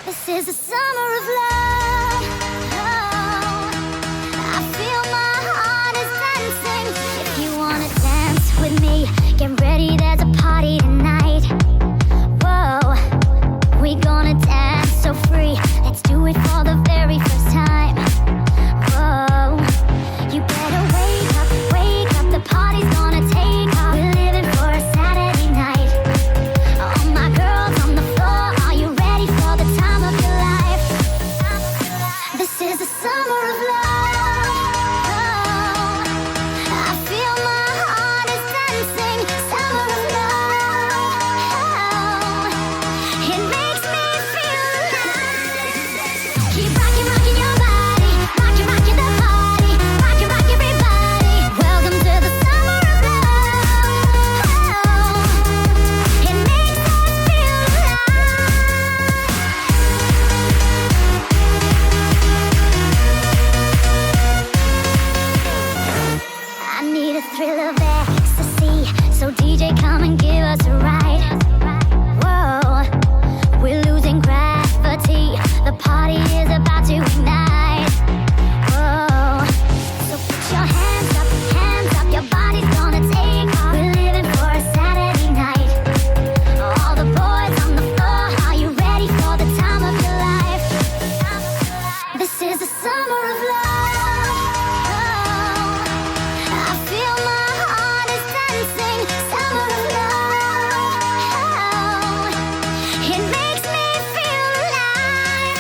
This is the summer of love. Oh, I feel my heart is dancing. If you wanna dance with me, get ready, there's a party tonight. Whoa, we gonna dance so free. Let's do it for the very first time. Whoa, you better wake up, the party's gonna take off. We're living for a Saturday night. All my girls on the floor, are you ready for the time of your life? This is the summer of love. Oh, I feel my heart is dancing. Summer of love. Oh, it makes me feel alive. Keep rocking, rocking your body. Rocking, rocking the party. Rocking, rock everybody. Welcome to the summer of love. Oh, it makes us feel alive. I need a thrill of ecstasy, so DJ come and give us a ride. Whoa, we're losing gravity, the party is about to ignite. Whoa, so put your hands up, your body's gonna take off. We're living for a Saturday night. All the boys on the floor, are you ready for the time of your life? This is the summer of love. Oh, I feel my heart is dancing. Summer of love. Oh, it makes me feel alive.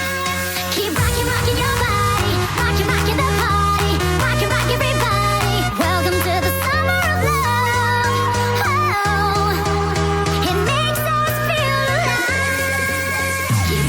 Keep rocking, rocking your body. Rocking, rocking the party. Rocking, rock everybody. Welcome to the summer of love. Oh, it makes us feel alive. Keep